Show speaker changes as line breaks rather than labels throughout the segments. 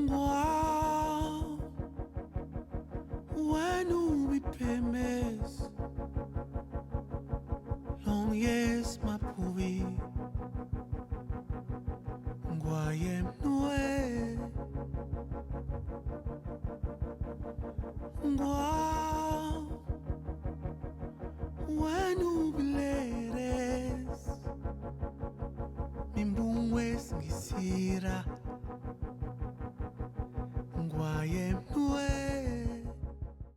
Wow, when we premise, long yes, ma pouvi, guayem noe, wow, when we bleres, mimbungwes gisira, guayem noe.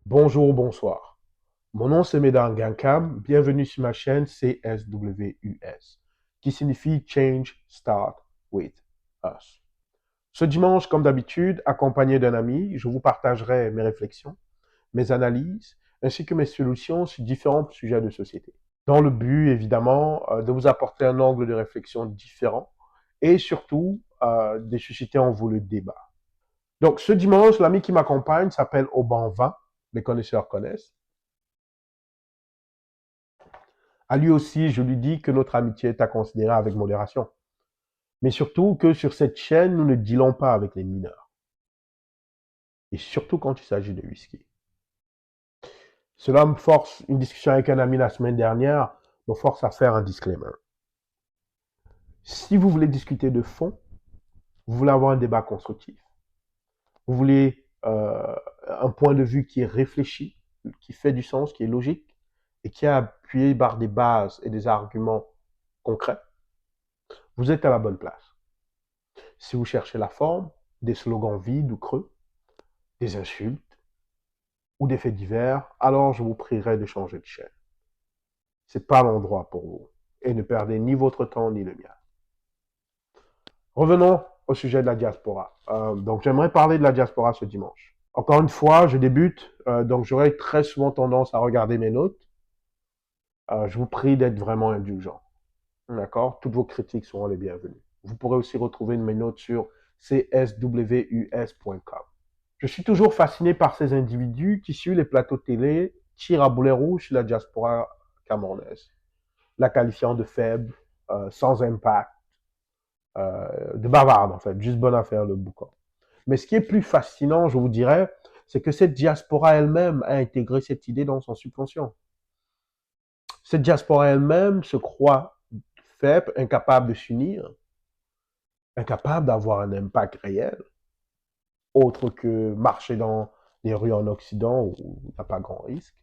Bonjour, bonsoir. Mon nom c'est Medan Gankam. Bienvenue sur ma chaîne CSWUS, qui signifie Change Start With Us. Ce dimanche, comme d'habitude, accompagné d'un ami, je vous partagerai mes réflexions, mes analyses, ainsi que mes solutions sur différents sujets de société. Dans le but, évidemment, de vous apporter un angle de réflexion différent et surtout de susciter en vous le débat. Donc, ce dimanche, l'ami qui m'accompagne s'appelle Auban 20. Les connaisseurs connaissent. À lui aussi, je lui dis que notre amitié est à considérer avec modération. Mais surtout que sur cette chaîne, nous ne dealons pas avec les mineurs. Et surtout quand il s'agit de whisky. Cela me force, une discussion avec un ami la semaine dernière, me force à faire un disclaimer. Si vous voulez discuter de fond, vous voulez avoir un débat constructif, vous voulez un point de vue qui est réfléchi, qui fait du sens, qui est logique, et qui est appuyé par des bases et des arguments concrets, vous êtes à la bonne place. Si vous cherchez la forme, des slogans vides ou creux, des insultes ou des faits divers, alors je vous prierai de changer de chaîne. C'est pas l'endroit pour vous. Et ne perdez ni votre temps ni le mien. Revenons au sujet de la diaspora. Donc j'aimerais parler de la diaspora ce dimanche. Encore une fois, je débute, donc j'aurai très souvent tendance à regarder mes notes. Je vous prie d'être vraiment indulgent. D'accord? Toutes vos critiques seront les bienvenues. Vous pourrez aussi retrouver mes notes sur cswus.com. Je suis toujours fasciné par ces individus qui, sur les plateaux télé, tirent à boulet rouge sur la diaspora camerounaise, la qualifiant de faible, sans impact, de bavarde en fait, juste bonne affaire le boucan. Mais ce qui est plus fascinant, je vous dirais, c'est que cette diaspora elle-même a intégré cette idée dans son subconscient. Cette diaspora elle-même se croit faible, incapable de s'unir, incapable d'avoir un impact réel, autre que marcher dans les rues en Occident où il n'y a pas grand risque.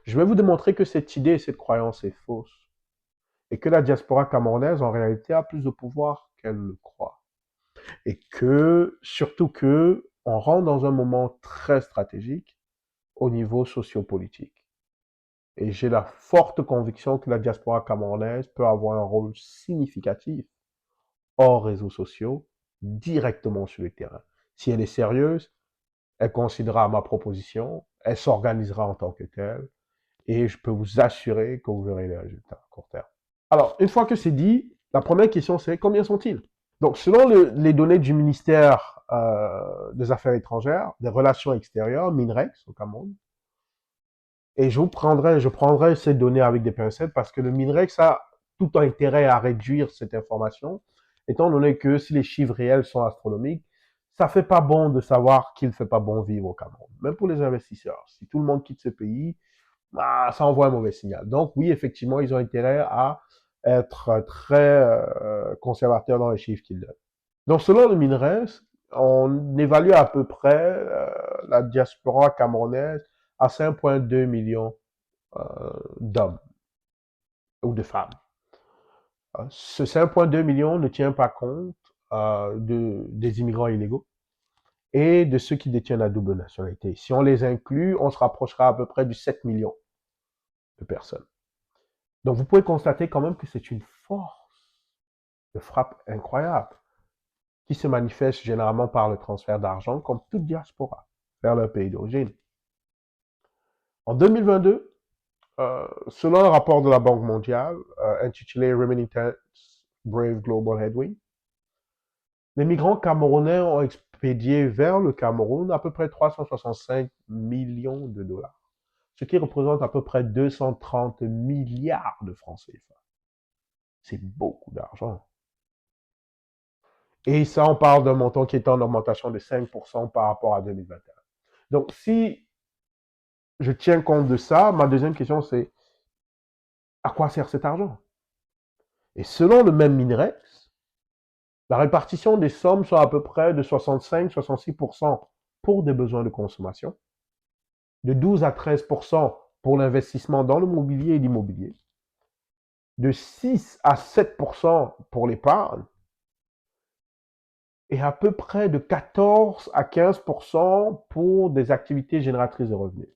Je vais vous démontrer que cette idée et cette croyance est fausse et que la diaspora camerounaise en réalité a plus de pouvoir qu'elle le croit. Et que, surtout que, on rentre dans un moment très stratégique au niveau sociopolitique. Et j'ai la forte conviction que la diaspora camerounaise peut avoir un rôle significatif hors réseaux sociaux, directement sur le terrain. Si elle est sérieuse, elle considérera ma proposition, elle s'organisera en tant que telle, et je peux vous assurer que vous verrez les résultats à court terme. Alors, une fois que c'est dit, la première question c'est combien sont-ils? Donc, selon les données du ministère des Affaires étrangères, des Relations extérieures, MINREX au Cameroun, et je prendrai ces données avec des pincettes parce que le MINREX a tout intérêt à réduire cette information, étant donné que si les chiffres réels sont astronomiques, ça fait pas bon de savoir qu'il fait pas bon vivre au Cameroun. Même pour les investisseurs. Si tout le monde quitte ce pays, bah, ça envoie un mauvais signal. Donc oui, effectivement, ils ont intérêt à être très conservateurs dans les chiffres qu'ils donnent. Donc selon le MINRES, on évalue à peu près la diaspora camerounaise à 5,2 millions d'hommes ou de femmes. Ce 5,2 millions ne tient pas compte des immigrants illégaux et de ceux qui détiennent la double nationalité. Si on les inclut, on se rapprochera à peu près du 7 millions de personnes. Donc vous pouvez constater quand même que c'est une force de frappe incroyable qui se manifeste généralement par le transfert d'argent comme toute diaspora vers leur pays d'origine. En 2022, selon un rapport de la Banque mondiale intitulé Remittance Brave Global Headwind, les migrants camerounais ont expédié vers le Cameroun à peu près 365 millions de dollars, ce qui représente à peu près 230 milliards de francs CFA. C'est beaucoup d'argent. Et ça, on parle d'un montant qui est en augmentation de 5% par rapport à 2021. Donc, si je tiens compte de ça, ma deuxième question, c'est à quoi sert cet argent? Et selon le même Minerex, la répartition des sommes soit à peu près de 65-66% pour des besoins de consommation, de 12 à 13% pour l'investissement dans le mobilier et l'immobilier, de 6 à 7% pour l'épargne, et à peu près de 14 à 15% pour des activités génératrices de revenus.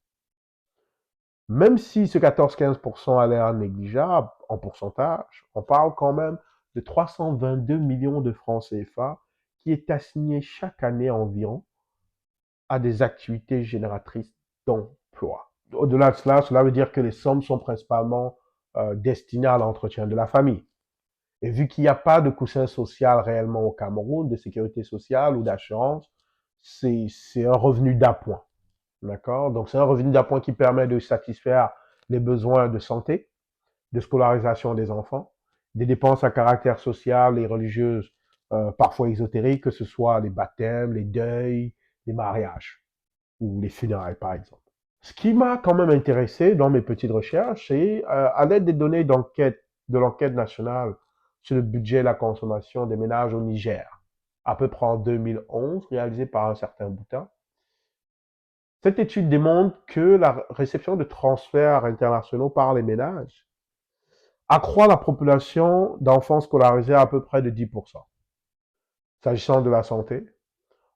Même si ce 14-15% a l'air négligeable en pourcentage, on parle quand même de 322 millions de francs CFA qui est assigné chaque année environ à des activités génératrices d'emploi. Au-delà de cela, cela veut dire que les sommes sont principalement destinées à l'entretien de la famille. Et vu qu'il n'y a pas de coussin social réellement au Cameroun, de sécurité sociale ou d'assurance, c'est un revenu d'appoint. D'accord? Donc, c'est un revenu d'appoint qui permet de satisfaire les besoins de santé, de scolarisation des enfants, des dépenses à caractère social et religieuse, parfois ésotériques, que ce soit les baptêmes, les deuils, les mariages ou les funérailles, par exemple. Ce qui m'a quand même intéressé dans mes petites recherches, c'est à l'aide des données d'enquête de l'enquête nationale sur le budget et la consommation des ménages au Niger, à peu près en 2011, réalisée par un certain Boutin. Cette étude démontre que la réception de transferts internationaux par les ménages accroît la population d'enfants scolarisés à peu près de 10%. S'agissant de la santé,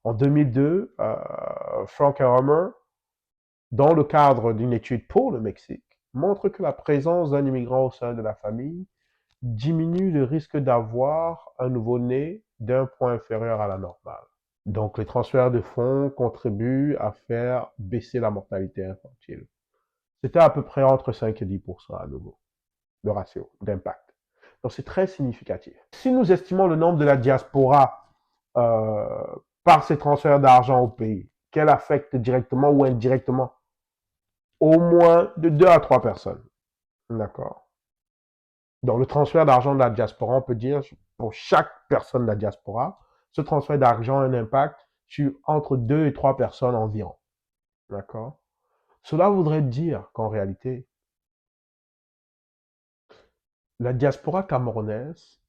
en 2002, Frank Hammer, dans le cadre d'une étude pour le Mexique, montre que la présence d'un immigrant au sein de la famille diminue le risque d'avoir un nouveau-né d'un point inférieur à la normale. Donc, les transferts de fonds contribuent à faire baisser la mortalité infantile. C'était à peu près entre 5 et 10% à nouveau, le ratio d'impact. Donc, c'est très significatif. Si nous estimons le nombre de la diaspora euh, par ces transferts d'argent au pays, qu'elle affecte directement ou indirectement au moins de 2 à 3 personnes. D'accord? Donc, le transfert d'argent de la diaspora, on peut dire, pour chaque personne de la diaspora, ce transfert d'argent a un impact sur entre 2 et 3 personnes environ. D'accord? Cela voudrait dire qu'en réalité, la diaspora camerounaise,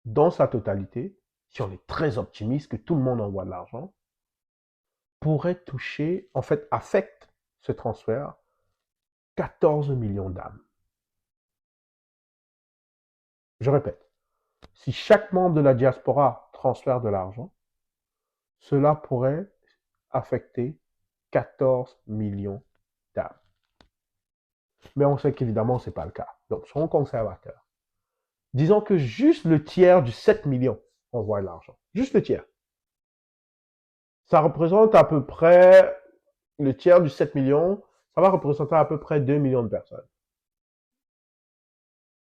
dans sa totalité, si on est très optimiste, que tout le monde envoie de l'argent, pourrait toucher, en fait, affecte ce transfert 14 millions d'âmes. Je répète, si chaque membre de la diaspora transfère de l'argent, cela pourrait affecter 14 millions d'âmes. Mais on sait qu'évidemment, ce n'est pas le cas. Donc, soyons conservateurs. Disons que juste le tiers du 7 millions envoie de l'argent. Juste le tiers. Ça représente à peu près, le tiers du 7 millions, ça va représenter à peu près 2 millions de personnes.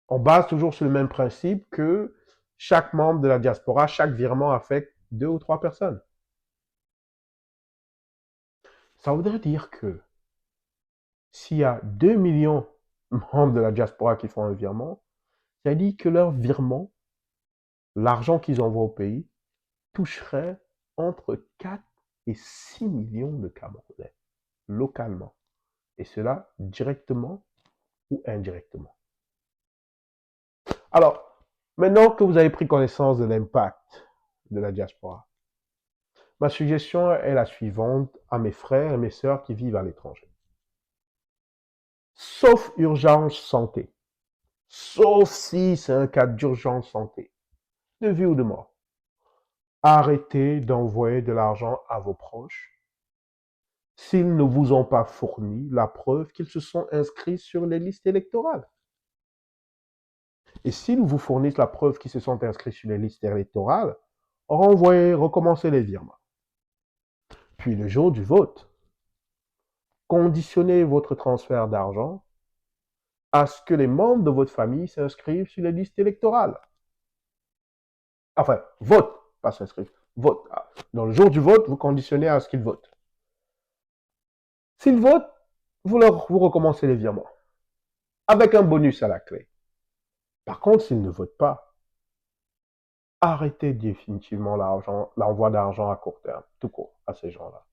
On base toujours sur le même principe que chaque membre de la diaspora, chaque virement affecte 2 ou 3 personnes. Ça voudrait dire que s'il y a 2 millions de membres de la diaspora qui font un virement, ça dit que leur virement, l'argent qu'ils envoient au pays, toucherait entre 4 et 6 millions de Camerounais, localement. Et cela directement ou indirectement. Alors, maintenant que vous avez pris connaissance de l'impact de la diaspora, ma suggestion est la suivante à mes frères et mes sœurs qui vivent à l'étranger. Sauf urgence santé, sauf si c'est un cas d'urgence santé, de vie ou de mort, arrêtez d'envoyer de l'argent à vos proches s'ils ne vous ont pas fourni la preuve qu'ils se sont inscrits sur les listes électorales. Et s'ils vous fournissent la preuve qu'ils se sont inscrits sur les listes électorales, recommencez les virements. Puis le jour du vote, conditionnez votre transfert d'argent à ce que les membres de votre famille s'inscrivent sur les listes électorales. Enfin, vote, pas s'inscrivent, vote. Dans le jour du vote, vous conditionnez à ce qu'ils votent. S'ils votent, vous recommencez les virements, avec un bonus à la clé. Par contre, s'ils ne votent pas, Arrêtez définitivement l'envoi d'argent à court terme, tout court, à ces gens-là.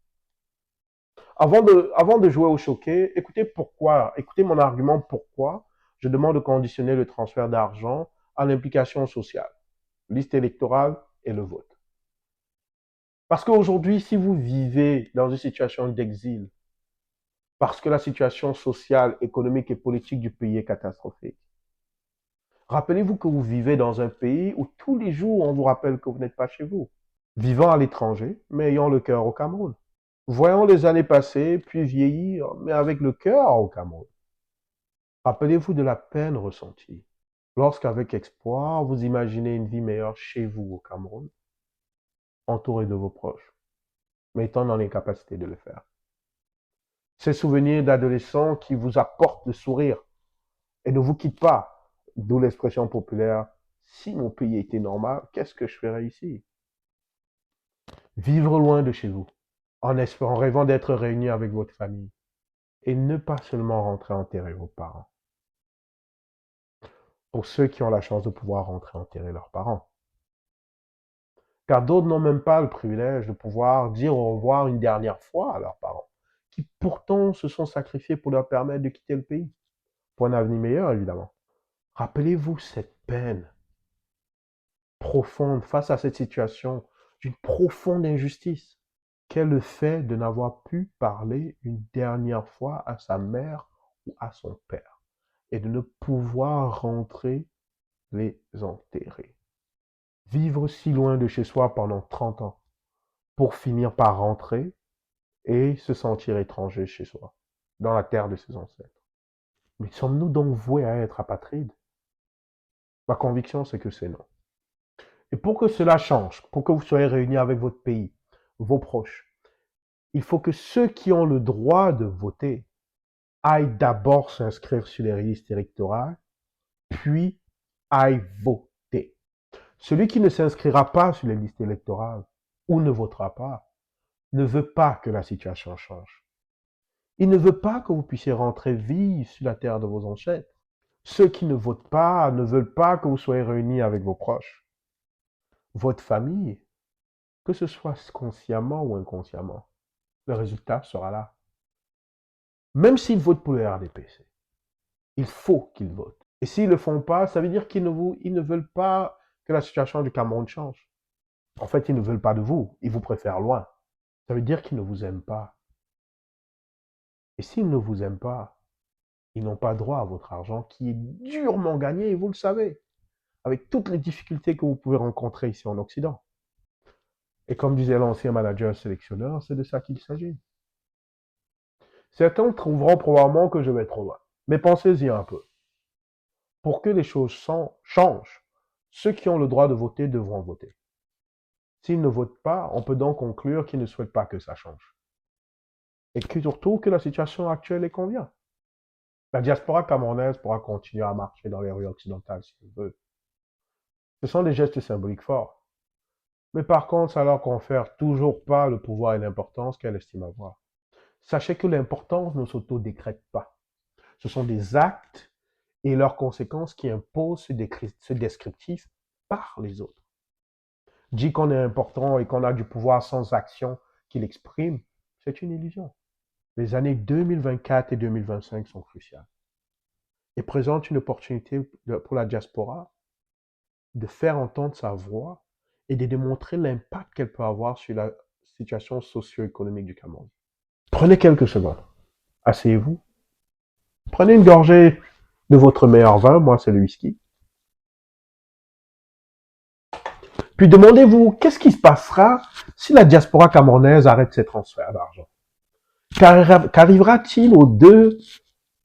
Avant de jouer au choqué, écoutez mon argument pourquoi je demande de conditionner le transfert d'argent à l'implication sociale, liste électorale et le vote. Parce qu'aujourd'hui, si vous vivez dans une situation d'exil, parce que la situation sociale, économique et politique du pays est catastrophique, rappelez-vous que vous vivez dans un pays où tous les jours on vous rappelle que vous n'êtes pas chez vous, vivant à l'étranger, mais ayant le cœur au Cameroun. Voyons les années passer, puis vieillir, mais avec le cœur au Cameroun. Rappelez-vous de la peine ressentie lorsqu'avec espoir, vous imaginez une vie meilleure chez vous au Cameroun, entouré de vos proches, mais étant dans l'incapacité de le faire. Ces souvenirs d'adolescents qui vous apportent le sourire et ne vous quittent pas, d'où l'expression populaire, si mon pays était normal, qu'est-ce que je ferais ici? Vivre loin de chez vous, en rêvant d'être réunis avec votre famille, et ne pas seulement rentrer enterrer vos parents. Pour ceux qui ont la chance de pouvoir rentrer enterrer leurs parents. Car d'autres n'ont même pas le privilège de pouvoir dire au revoir une dernière fois à leurs parents, qui pourtant se sont sacrifiés pour leur permettre de quitter le pays, pour un avenir meilleur évidemment. Rappelez-vous cette peine profonde face à cette situation d'une profonde injustice qu'est le fait de n'avoir pu parler une dernière fois à sa mère ou à son père et de ne pouvoir rentrer les enterrer. Vivre si loin de chez soi pendant 30 ans pour finir par rentrer et se sentir étranger chez soi, dans la terre de ses ancêtres. Mais sommes-nous donc voués à être apatrides? Ma conviction, c'est que c'est non. Et pour que cela change, pour que vous soyez réunis avec votre pays, vos proches, il faut que ceux qui ont le droit de voter aillent d'abord s'inscrire sur les listes électorales, puis aillent voter. Celui qui ne s'inscrira pas sur les listes électorales ou ne votera pas ne veut pas que la situation change. Il ne veut pas que vous puissiez rentrer vivre sur la terre de vos ancêtres. Ceux qui ne votent pas ne veulent pas que vous soyez réunis avec vos proches, votre famille, que ce soit consciemment ou inconsciemment. Le résultat sera là. Même s'ils votent pour le RDPC, il faut qu'ils votent. Et s'ils ne le font pas, ça veut dire ils ne veulent pas que la situation du Cameroun change. En fait, ils ne veulent pas de vous, ils vous préfèrent loin. Ça veut dire qu'ils ne vous aiment pas. Et s'ils ne vous aiment pas, ils n'ont pas droit à votre argent qui est durement gagné, et vous le savez, avec toutes les difficultés que vous pouvez rencontrer ici en Occident. Et comme disait l'ancien manager sélectionneur, c'est de ça qu'il s'agit. Certains trouveront probablement que je vais trop loin. Mais pensez-y un peu. Pour que les choses changent, ceux qui ont le droit de voter devront voter. S'ils ne votent pas, on peut donc conclure qu'ils ne souhaitent pas que ça change. Et surtout que la situation actuelle les convient. La diaspora camerounaise pourra continuer à marcher dans les rues occidentales si elle veut. Ce sont des gestes symboliques forts. Mais par contre, ça leur confère toujours pas le pouvoir et l'importance qu'elle estime avoir. Sachez que l'importance ne s'auto-décrète pas. Ce sont des actes et leurs conséquences qui imposent ce descriptif par les autres. Dire qu'on est important et qu'on a du pouvoir sans action qu'il exprime, c'est une illusion. Les années 2024 et 2025 sont cruciales et présentent une opportunité pour la diaspora de faire entendre sa voix et de démontrer l'impact qu'elle peut avoir sur la situation socio-économique du Cameroun. Prenez quelques secondes. Asseyez-vous. Prenez une gorgée de votre meilleur vin, moi c'est le whisky. Puis demandez-vous, qu'est-ce qui se passera si la diaspora camerounaise arrête ses transferts d'argent? Qu'arrivera-t-il aux 2,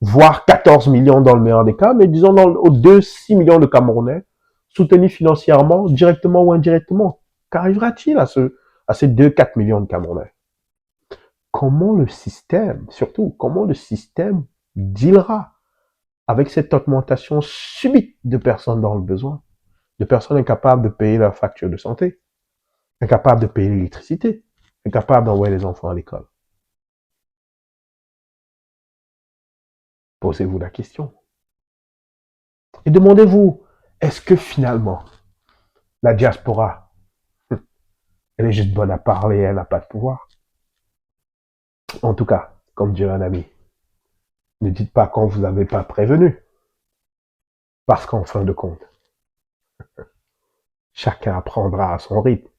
voire 14 millions dans le meilleur des cas, mais disons aux 2, 6 millions de Camerounais soutenus financièrement, directement ou indirectement? Qu'arrivera-t-il à ces 2, 4 millions de Camerounais? Comment le système, surtout, comment le système dealera avec cette augmentation subite de personnes dans le besoin, de personnes incapables de payer leur facture de santé, incapables de payer l'électricité, incapables d'envoyer les enfants à l'école? Posez-vous la question. Et demandez-vous, est-ce que finalement, La diaspora, elle est juste bonne à parler, elle n'a pas de pouvoir. En tout cas, comme dirait un ami, ne dites pas qu'on vous avait pas prévenu, parce qu'en fin de compte, chacun apprendra à son rythme.